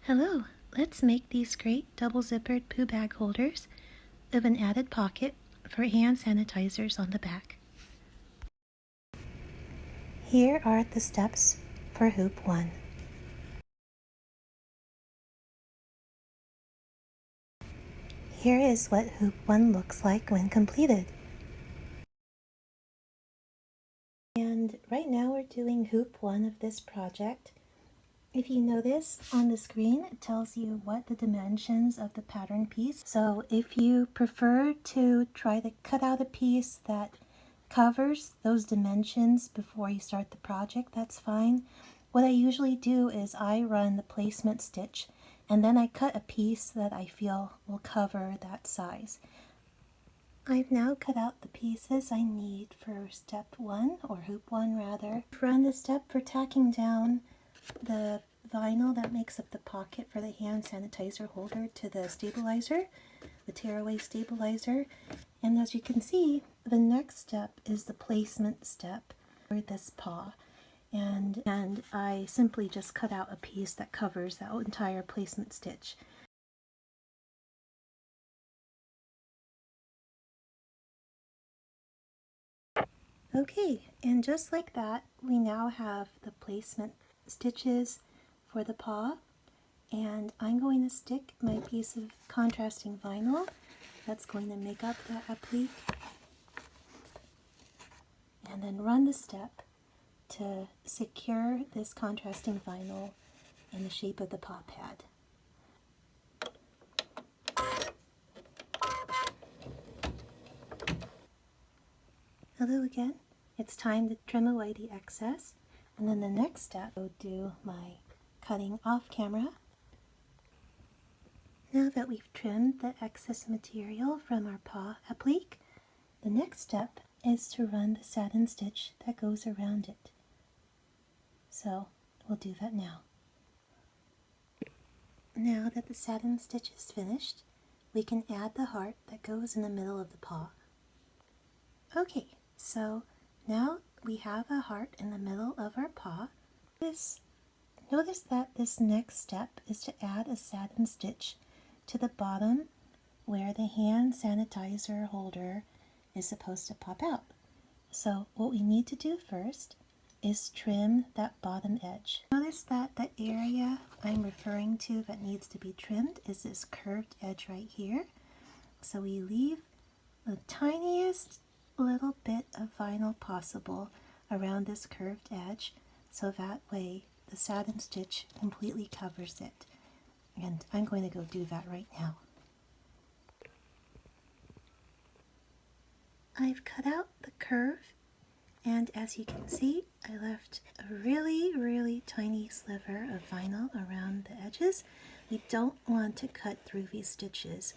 Hello, let's make these great double zippered poo bag holders with an added pocket for hand sanitizers on the back. Here are the steps for hoop 1. Here is what hoop 1 looks like when completed. And right now we're doing hoop 1 of this project. If you notice on the screen, it tells you what the dimensions of the pattern piece. So if you prefer to try to cut out a piece that covers those dimensions before you start the project, that's fine. What I usually do is I run the placement stitch and then I cut a piece that I feel will cover that size. I've now cut out the pieces I need for step 1, or hoop 1 rather. Run the step for tacking down the vinyl that makes up the pocket for the hand sanitizer holder to the stabilizer, the tearaway stabilizer. And as you can see, the next step is the placement step for this paw. And I simply just cut out a piece that covers that entire placement stitch. Okay, and just like that, we now have the placement stitches for the paw. And I'm going to stick my piece of contrasting vinyl that's going to make up that applique, and then run the step to secure this contrasting vinyl in the shape of the paw pad. Hello again. It's time to trim away the excess, and then the next step, I'll do my cutting off camera. Now that we've trimmed the excess material from our paw applique, the next step is to run the satin stitch that goes around it. So we'll do that now. Now that the satin stitch is finished, we can add the heart that goes in the middle of the paw. Okay, so now we have a heart in the middle of our paw. Notice that this next step is to add a satin stitch to the bottom where the hand sanitizer holder is supposed to pop out. So what we need to do first is trim that bottom edge. Notice that the area I'm referring to that needs to be trimmed is this curved edge right here. So we leave the tiniest little bit of vinyl possible around this curved edge, so that way the satin stitch completely covers it. And I'm going to go do that right now. I've cut out the curve, and as you can see, I left a really tiny sliver of vinyl around the edges. We don't want to cut through these stitches.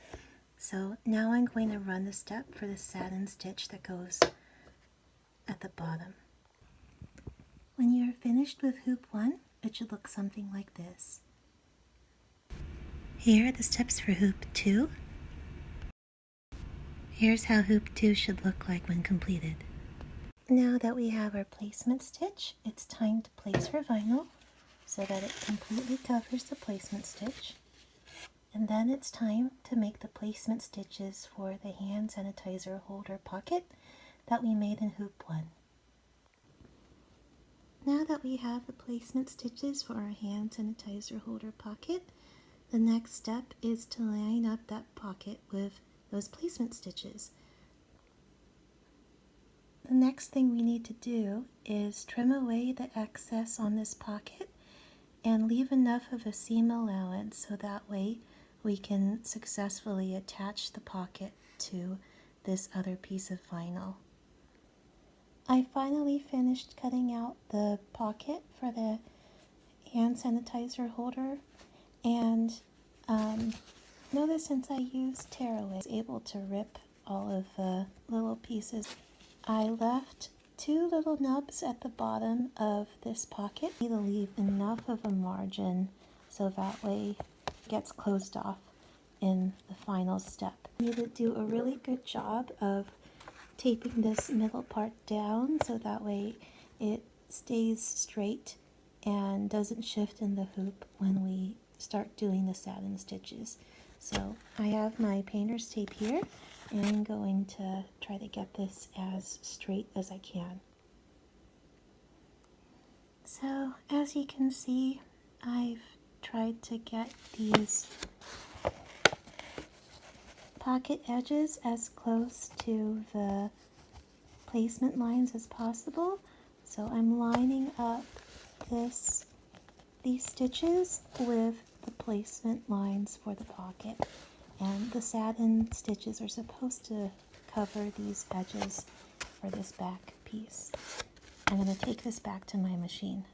So now I'm going to run the step for the satin stitch that goes at the bottom. When you're finished with hoop 1, it should look something like this. Here are the steps for hoop 2. Here's how hoop 2 should look like when completed. Now that we have our placement stitch, it's time to place our vinyl so that it completely covers the placement stitch. And then it's time to make the placement stitches for the hand sanitizer holder pocket that we made in hoop 1. Now that we have the placement stitches for our hand sanitizer holder pocket, the next step is to line up that pocket with those placement stitches. The next thing we need to do is trim away the excess on this pocket and leave enough of a seam allowance so that way we can successfully attach the pocket to this other piece of vinyl. I finally finished cutting out the pocket for the hand sanitizer holder, and notice since I used tearaway, I was able to rip all of the little pieces. I left 2 little nubs at the bottom of this pocket. I need to leave enough of a margin so that way it gets closed off in the final step. I need to do a really good job of taping this middle part down so that way it stays straight and doesn't shift in the hoop when we start doing the satin stitches. So I have my painter's tape here, and I'm going to try to get this as straight as I can. So as you can see, I've tried to get these pocket edges as close to the placement lines as possible. So I'm lining up these stitches with the placement lines for the pocket, and the satin stitches are supposed to cover these edges for this back piece. I'm going to take this back to my machine.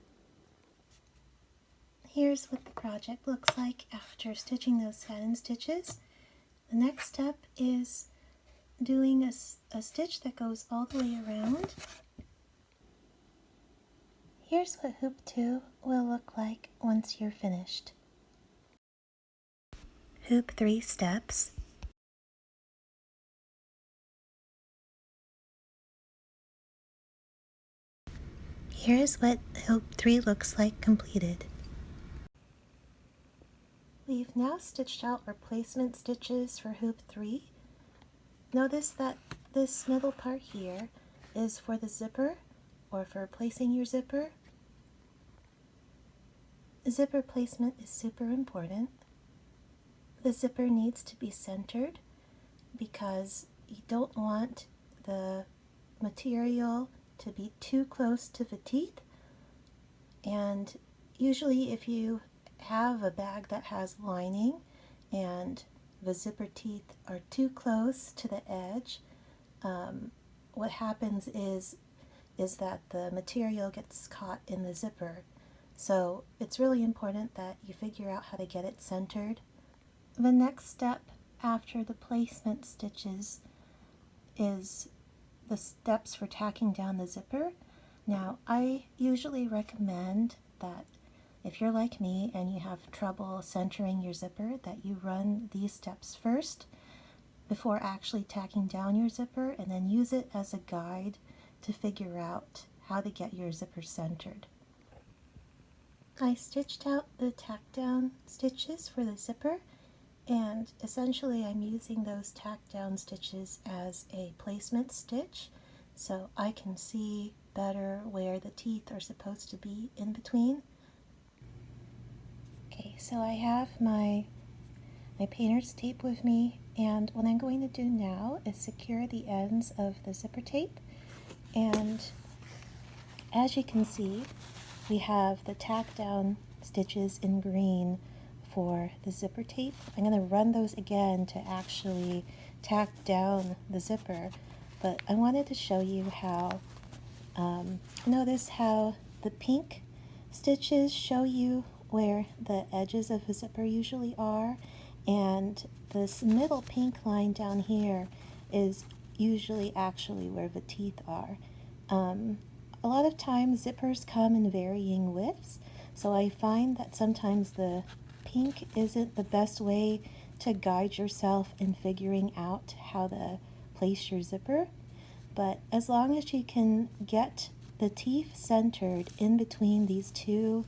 Here's what the project looks like after stitching those satin stitches. The next step is doing a stitch that goes all the way around. Here's what hoop 2 will look like once you're finished. Hoop 3 steps. Here's what hoop 3 looks like completed. We've now stitched out our placement stitches for hoop 3. Notice that this middle part here is for the zipper, or for placing your zipper. Zipper placement is super important. The zipper needs to be centered because you don't want the material to be too close to the teeth, and usually if you have a bag that has lining and the zipper teeth are too close to the edge, what happens is that the material gets caught in the zipper. So it's really important that you figure out how to get it centered. The next step after the placement stitches is the steps for tacking down the zipper. Now, I usually recommend that if you're like me and you have trouble centering your zipper, that you run these steps first before actually tacking down your zipper, and then use it as a guide to figure out how to get your zipper centered. I stitched out the tack down stitches for the zipper, and essentially I'm using those tack down stitches as a placement stitch so I can see better where the teeth are supposed to be in between. Okay, so I have my painter's tape with me, and what I'm going to do now is secure the ends of the zipper tape. And as you can see, we have the tack down stitches in green for the zipper tape. I'm going to run those again to actually tack down the zipper, but I wanted to show you how, notice how the pink stitches show you where the edges of the zipper usually are, and this middle pink line down here is usually actually where the teeth are. A lot of times zippers come in varying widths, so I find that sometimes the pink isn't the best way to guide yourself in figuring out how to place your zipper. But as long as you can get the teeth centered in between these two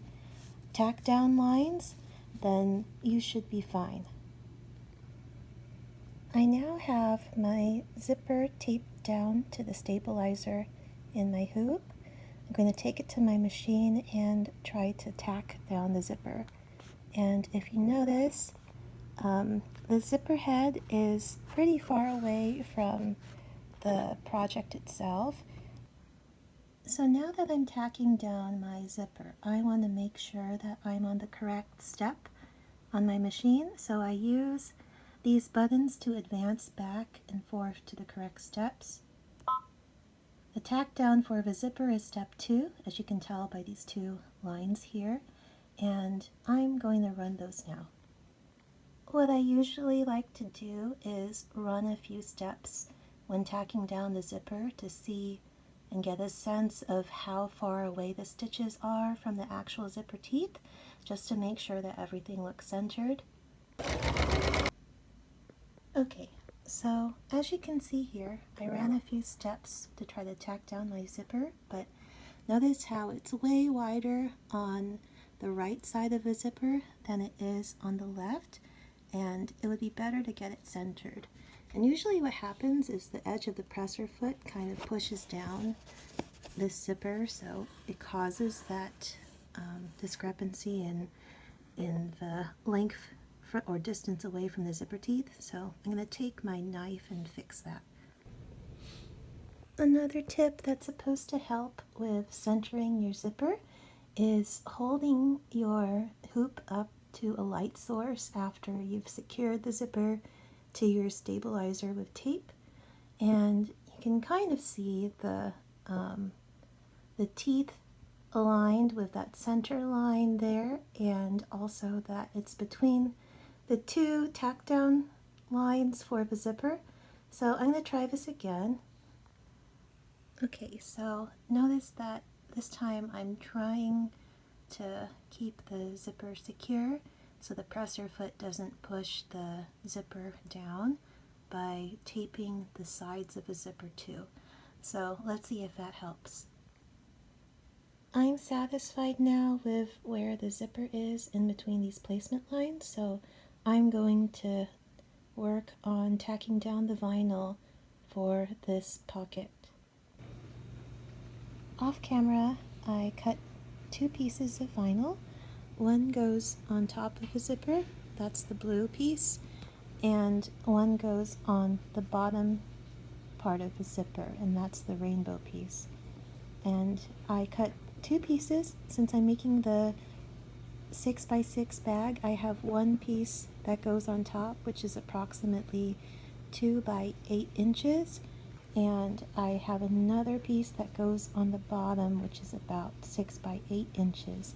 tack down lines, then you should be fine. I now have my zipper taped down to the stabilizer in my hoop. I'm going to take it to my machine and try to tack down the zipper. And if you notice, the zipper head is pretty far away from the project itself. So now that I'm tacking down my zipper, I want to make sure that I'm on the correct step on my machine. So I use these buttons to advance back and forth to the correct steps. The tack down for the zipper is step 2, as you can tell by these two lines here, and I'm going to run those now. What I usually like to do is run a few steps when tacking down the zipper to see and get a sense of how far away the stitches are from the actual zipper teeth, just to make sure that everything looks centered. Okay, so as you can see here, I ran a few steps to try to tack down my zipper, but notice how it's way wider on the right side of a zipper than it is on the left, and it would be better to get it centered. And usually what happens is the edge of the presser foot kind of pushes down this zipper, so it causes that discrepancy in the length or distance away from the zipper teeth. So I'm going to take my knife and fix that. Another tip that's supposed to help with centering your zipper is holding your hoop up to a light source after you've secured the zipper to your stabilizer with tape, and you can kind of see the teeth aligned with that center line there, and also that it's between the two tack down lines for the zipper. So I'm going to try this again. Okay, so notice that this time I'm trying to keep the zipper secure so the presser foot doesn't push the zipper down by taping the sides of the zipper too. So let's see if that helps. I'm satisfied now with where the zipper is in between these placement lines, so I'm going to work on tacking down the vinyl for this pocket. Off camera, I cut 2 pieces of vinyl. One goes on top of the zipper, that's the blue piece, and one goes on the bottom part of the zipper, and that's the rainbow piece. And I cut 2 pieces. Since I'm making the 6x6 bag, I have one piece that goes on top, which is approximately 2 by 8 inches, and I have another piece that goes on the bottom, which is about 6 by 8 inches.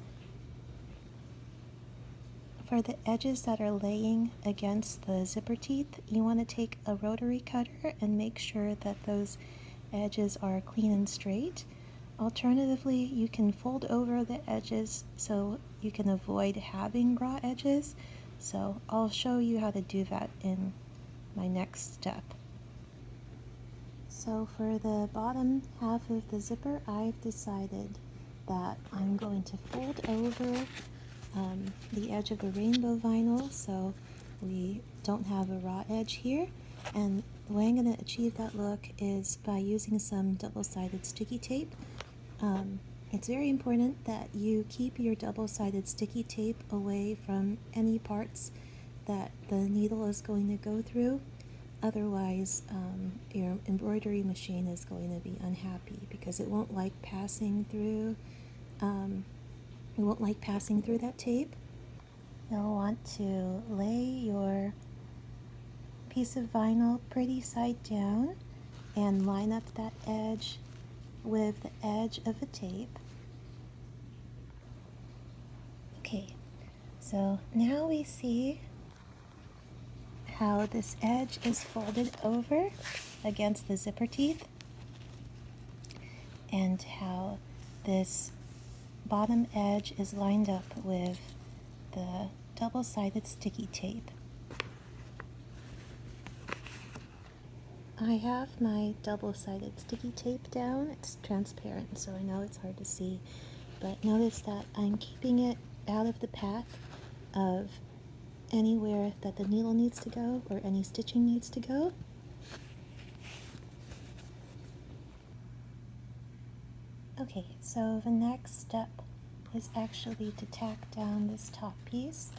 For the edges that are laying against the zipper teeth, you want to take a rotary cutter and make sure that those edges are clean and straight. Alternatively, you can fold over the edges so you can avoid having raw edges. So I'll show you how to do that in my next step. So for the bottom half of the zipper, I've decided that I'm going to fold over the edge of the rainbow vinyl so we don't have a raw edge here. And the way I'm going to achieve that look is by using some double-sided sticky tape. It's very important that you keep your double-sided sticky tape away from any parts that the needle is going to go through. Otherwise, your embroidery machine is going to be unhappy because it won't like passing through. That tape. You'll want to lay your piece of vinyl pretty side down and line up that edge with the edge of the tape. Okay, so now we see how this edge is folded over against the zipper teeth and how this bottom edge is lined up with the double-sided sticky tape. I have my double-sided sticky tape down. It's transparent, so I know it's hard to see, but notice that I'm keeping it out of the path of anywhere that the needle needs to go or any stitching needs to go. Okay, so the next step is actually to tack down this top piece,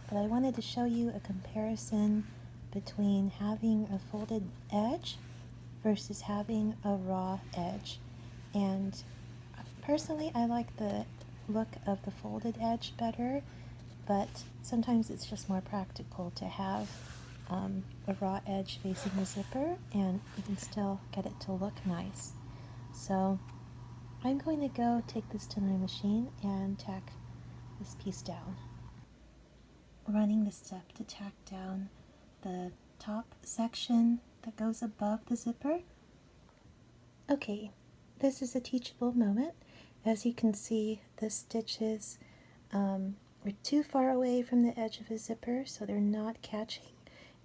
but I wanted to show you a comparison between having a folded edge versus having a raw edge. And personally, I like the look of the folded edge better, but sometimes it's just more practical to have a raw edge facing the zipper and you can still get it to look nice. So I'm going to go take this to my machine and tack this piece down. Running the step to tack down the top section that goes above the zipper. Okay, this is a teachable moment. As you can see, the stitches are too far away from the edge of the zipper, so they're not catching,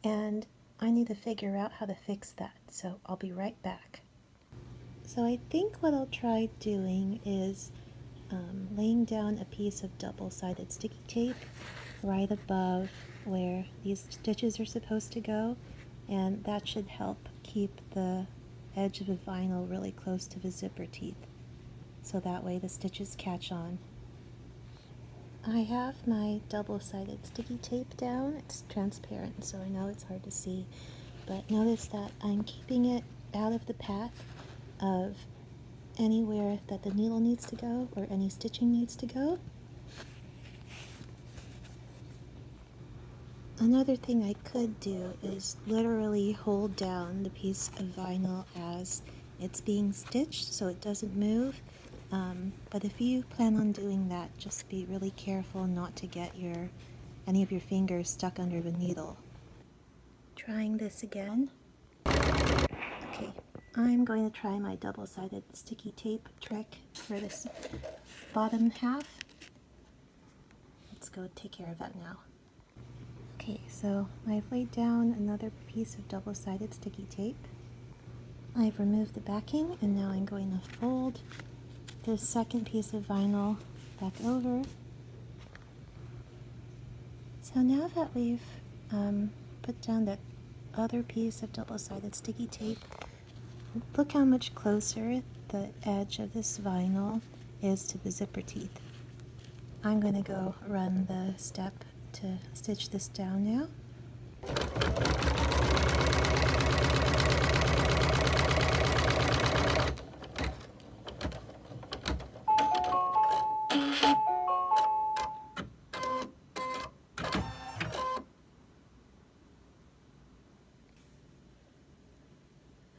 and I need to figure out how to fix that, so I'll be right back. So I think what I'll try doing is laying down a piece of double-sided sticky tape right above where these stitches are supposed to go, and that should help keep the edge of the vinyl really close to the zipper teeth, so that way the stitches catch on. I have my double-sided sticky tape down. It's transparent, so I know it's hard to see, but notice that I'm keeping it out of the path of anywhere that the needle needs to go or any stitching needs to go. Another thing I could do is literally hold down the piece of vinyl as it's being stitched so it doesn't move. But if you plan on doing that, just be really careful not to get any of your fingers stuck under the needle. Trying this again. Okay, I'm going to try my double-sided sticky tape trick for this bottom half. Let's go take care of that now. Okay, so I've laid down another piece of double-sided sticky tape. I've removed the backing, and now I'm going to fold the second piece of vinyl back over. So now that we've put down that other piece of double-sided sticky tape, look how much closer the edge of this vinyl is to the zipper teeth. I'm going to go run the step to stitch this down now.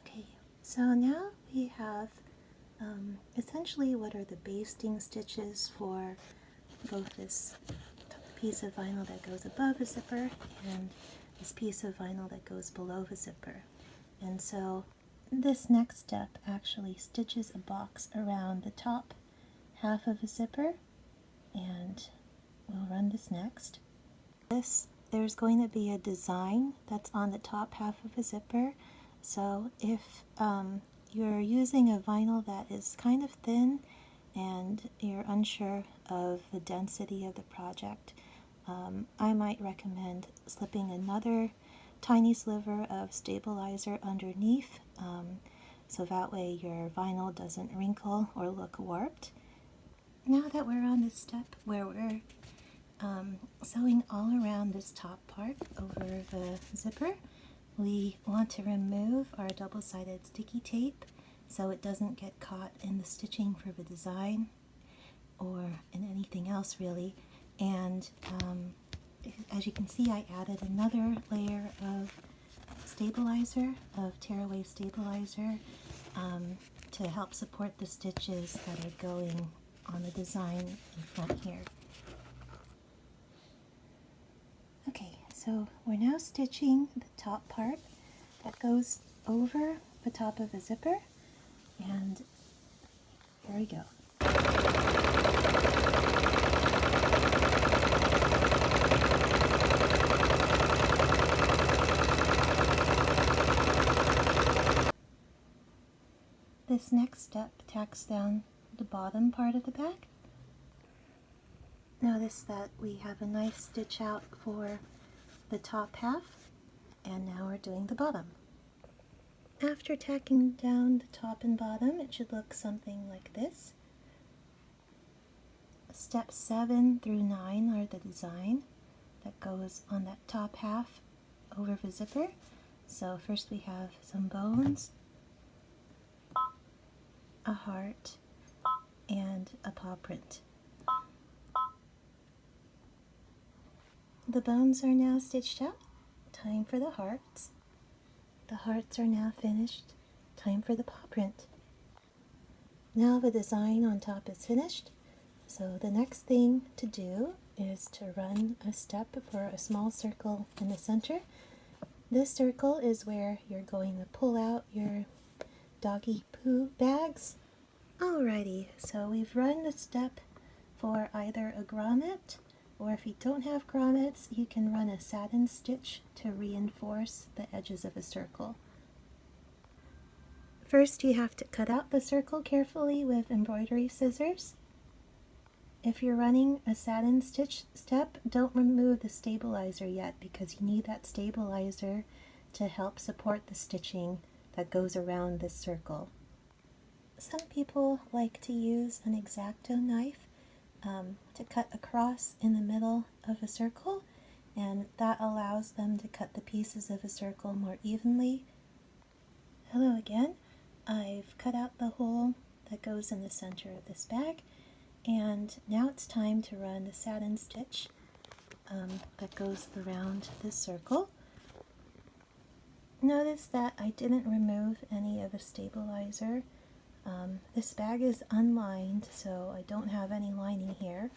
Okay, so now we have essentially what are the basting stitches for both this piece of vinyl that goes above the zipper and this piece of vinyl that goes below the zipper. And so this next step actually stitches a box around the top half of the zipper, and we'll run this next. There's going to be a design that's on the top half of the zipper, so if you're using a vinyl that is kind of thin and you're unsure of the density of the project, I might recommend slipping another tiny sliver of stabilizer underneath, so that way your vinyl doesn't wrinkle or look warped. Now that we're on this step where we're sewing all around this top part over the zipper, we want to remove our double-sided sticky tape so it doesn't get caught in the stitching for the design or in anything else really. And as you can see, I added another layer of stabilizer, of tearaway stabilizer, to help support the stitches that are going on the design in front here. Okay, so we're now stitching the top part that goes over the top of the zipper, and there we go. This next step tacks down the bottom part of the back. Notice that we have a nice stitch out for the top half, and now we're doing the bottom. After tacking down the top and bottom, it should look something like this. Steps 7 through 9 are the design that goes on that top half over the zipper. So first we have some bones, a heart, and a paw print. The bones are now stitched out. Time for the hearts. The hearts are now finished. Time for the paw print. Now the design on top is finished. So the next thing to do is to run a step for a small circle in the center. This circle is where you're going to pull out your doggy poo bags. Alrighty, so we've run the step for either a grommet, or if you don't have grommets, you can run a satin stitch to reinforce the edges of a circle. First, you have to cut out the circle carefully with embroidery scissors. if you're running a satin stitch step, don't remove the stabilizer yet because you need that stabilizer to help support the stitching that goes around this circle. Some people like to use an X-Acto knife to cut across in the middle of a circle, and that allows them to cut the pieces of a circle more evenly. Hello again. I've cut out the hole that goes in the center of this bag, and now it's time to run the satin stitch that goes around this circle. Notice that I didn't remove any of the stabilizer. This bag is unlined, so I don't have any lining here,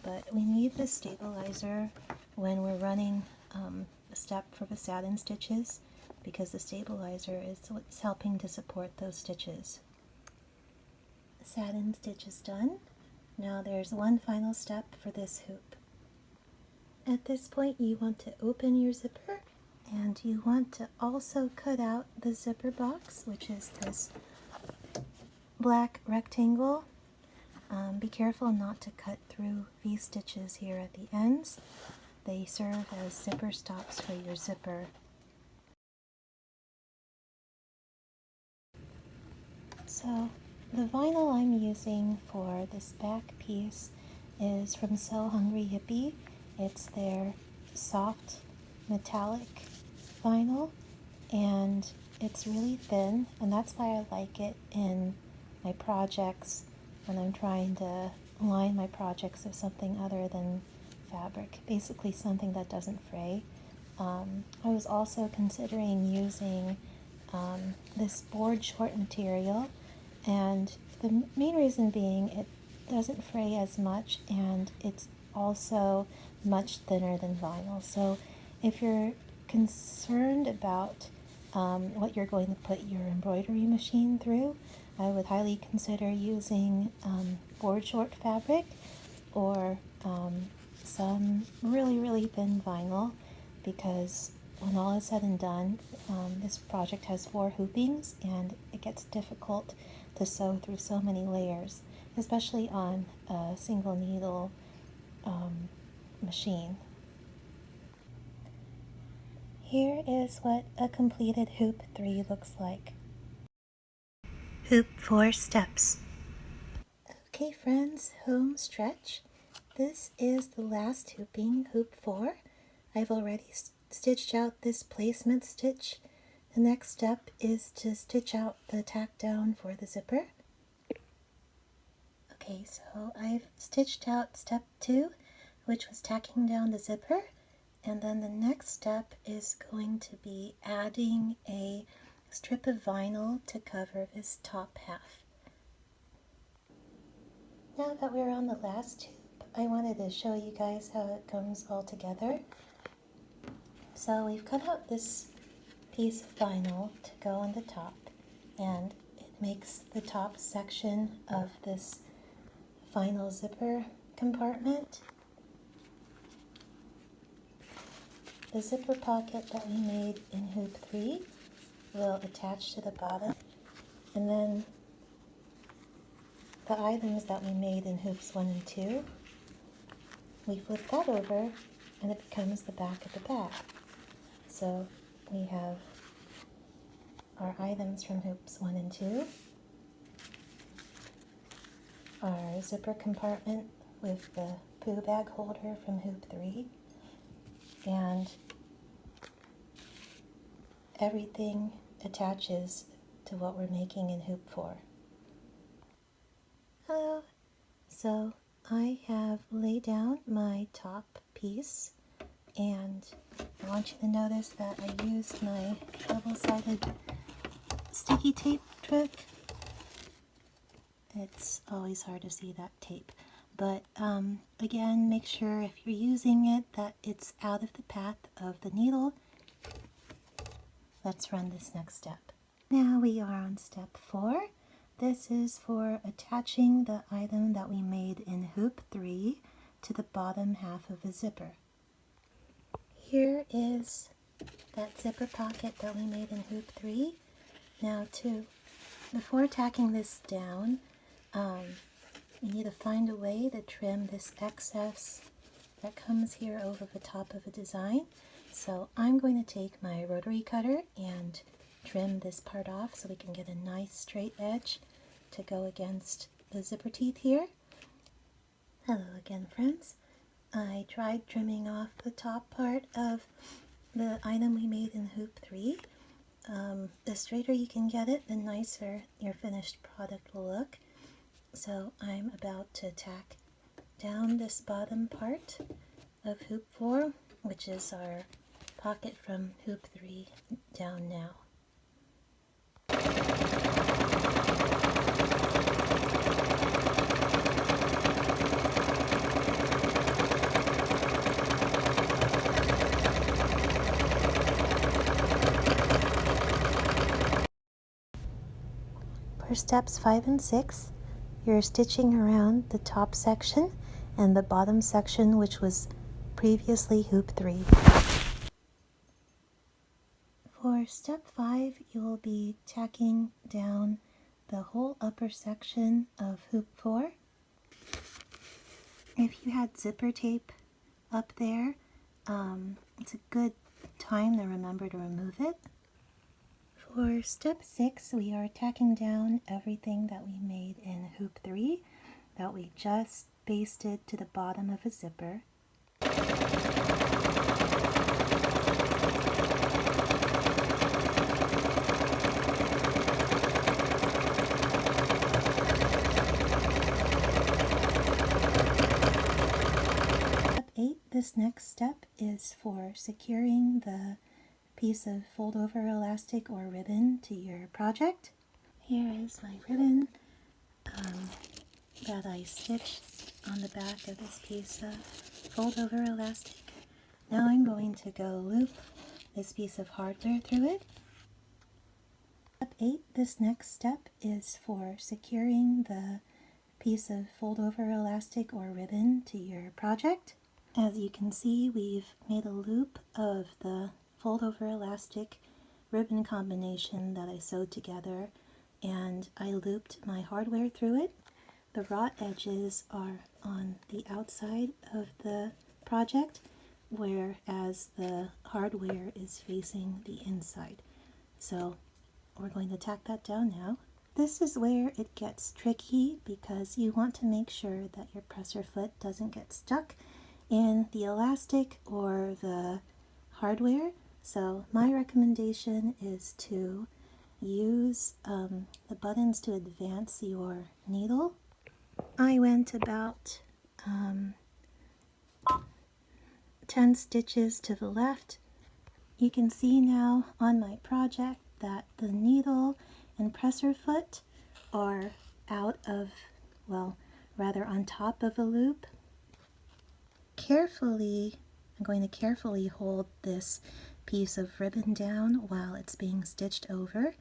but we need the stabilizer when we're running a step for the satin stitches because the stabilizer is what's helping to support those stitches. The satin stitch is done. Now there's one final step for this hoop. At this point you want to open your zipper, and you want to also cut out the zipper box, which is this black rectangle. Be careful not to cut through these stitches here at the ends. They serve as zipper stops for your zipper. So the vinyl I'm using for this back piece is from So Hungry Hippie. It's their soft metallic vinyl, and it's really thin, and that's why I like it in my projects when I'm trying to line my projects with something other than fabric, basically something that doesn't fray. I was also considering using this board short material, and the main reason being it doesn't fray as much, and it's also much thinner than vinyl. So if you're concerned about what you're going to put your embroidery machine through, I would highly consider using board short fabric or some really thin vinyl, because when all is said and done, this project has 4 hoopings and it gets difficult to sew through so many layers, especially on a single needle machine. Here is what a completed hoop 3 looks like. Hoop 4 steps. Okay friends, home stretch. This is the last hooping, hoop 4. I've already stitched out this placement stitch. The next step is to stitch out the tack down for the zipper. Okay, so I've stitched out step 2, which was tacking down the zipper, and then the next step is going to be adding a strip of vinyl to cover this top half. Now that we're on the last hoop, I wanted to show you guys how it comes all together. So we've cut out this piece of vinyl to go on the top, and it makes the top section of this vinyl zipper compartment. The zipper pocket that we made in hoop 3 will attach to the bottom, and then the items that we made in hoops 1 and 2, we flip that over and it becomes the back of the bag. So we have our items from hoops 1 and 2, our zipper compartment with the poo bag holder from hoop 3, and everything attaches to what we're making in hoop 4. Hello! So I have laid down my top piece, and I want you to notice that I used my double-sided sticky tape trick. It's always hard to see that tape, but again, make sure if you're using it that it's out of the path of the needle. Let's run this next step. Now we are on step 4. This is for attaching the item that we made in hoop 3 to the bottom half of a zipper. Here is that zipper pocket that we made in hoop 3. Now before tacking this down, You need to find a way to trim this excess that comes here over the top of a design. So I'm going to take my rotary cutter and trim this part off so we can get a nice straight edge to go against the zipper teeth here. Hello again, friends. I tried trimming off the top part of the item we made in Hoop 3. The straighter you can get it, the nicer your finished product will look. So I'm about to tack down this bottom part of Hoop 4, which is our pocket from Hoop 3 down now. For steps 5 and 6, you're stitching around the top section and the bottom section, which was previously Hoop 3. For step 5, you'll be tacking down the whole upper section of Hoop 4. If you had zipper tape up there, it's a good time to remember to remove it. For step 6, we are tacking down everything that we made in Hoop 3 that we just basted to the bottom of a zipper. Step 8, this next step is for securing the piece of fold over elastic or ribbon to your project. Here is my ribbon that I stitched on the back of this piece of fold over elastic. Now I'm going to go loop this piece of hardware through it. Step 8, this next step is for securing the piece of fold over elastic or ribbon to your project. As you can see, we've made a loop of the fold over elastic ribbon combination that I sewed together, and I looped my hardware through it. The raw edges are on the outside of the project, whereas the hardware is facing the inside. So we're going to tack that down now. This is where it gets tricky because you want to make sure that your presser foot doesn't get stuck in the elastic or the hardware. So my recommendation is to use the buttons to advance your needle. I went about 10 stitches to the left. You can see now on my project that the needle and presser foot are out of, well, rather on top of a loop. I'm going to carefully hold this piece of ribbon down while it's being stitched over,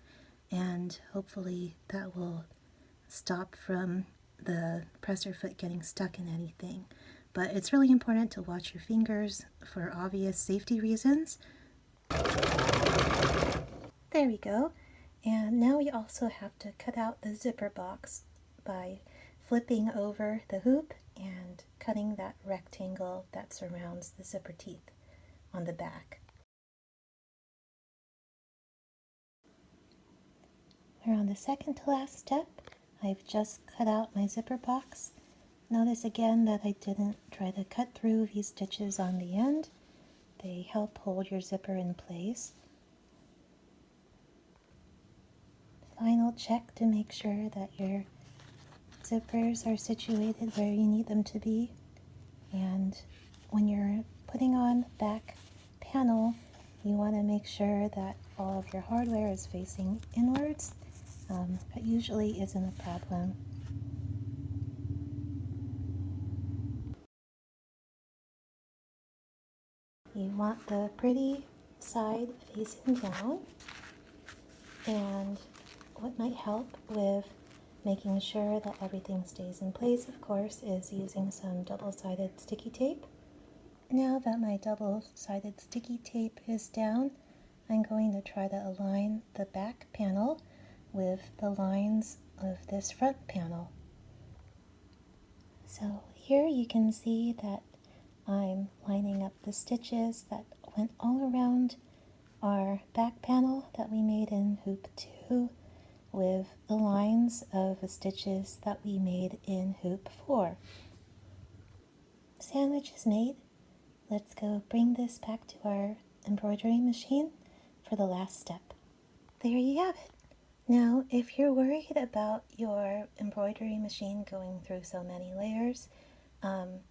and hopefully that will stop from the presser foot getting stuck in anything. But it's really important to watch your fingers for obvious safety reasons. There we go. And now we also have to cut out the zipper box by flipping over the hoop and cutting that rectangle that surrounds the zipper teeth on the back. We're on the second to last step. I've just cut out my zipper box. Notice again that I didn't try to cut through these stitches on the end. They help hold your zipper in place. Final check to make sure that your zippers are situated where you need them to be. And when you're putting on back panel, you want to make sure that all of your hardware is facing inwards. That usually isn't a problem. You want the pretty side facing down, and what might help with making sure that everything stays in place, of course, is using some double-sided sticky tape. Now that my double-sided sticky tape is down, I'm going to try to align the back panel with the lines of this front panel. So here you can see that I'm lining up the stitches that went all around our back panel that we made in hoop 2 with the lines of the stitches that we made in hoop 4. Sandwich is made. Let's go bring this back to our embroidery machine for the last step. There you have it. Now, if you're worried about your embroidery machine going through so many layers,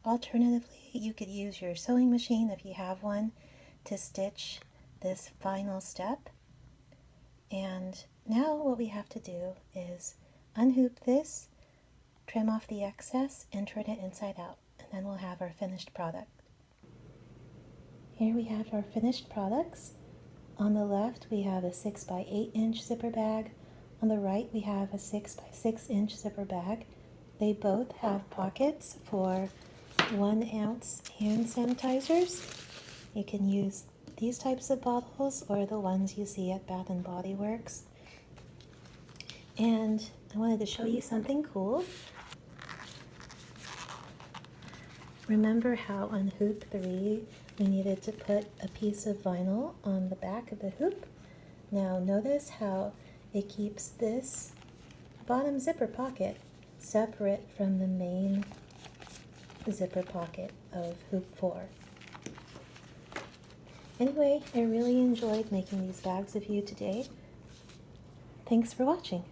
alternatively, you could use your sewing machine if you have one to stitch this final step. And now what we have to do is unhoop this, trim off the excess, and turn it inside out, and then we'll have our finished product. Here we have our finished products. On the left we have a 6 by 8 inch zipper bag. On the right we have a 6 by 6 inch zipper bag. They both have pockets for 1 ounce hand sanitizers. You can use these types of bottles or the ones you see at Bath and Body Works. And I wanted to show you something cool. Remember how on hoop 3 we needed to put a piece of vinyl on the back of the hoop? Now notice how it keeps this bottom zipper pocket separate from the main zipper pocket of hoop 4. Anyway, I really enjoyed making these bags of you today. Thanks for watching.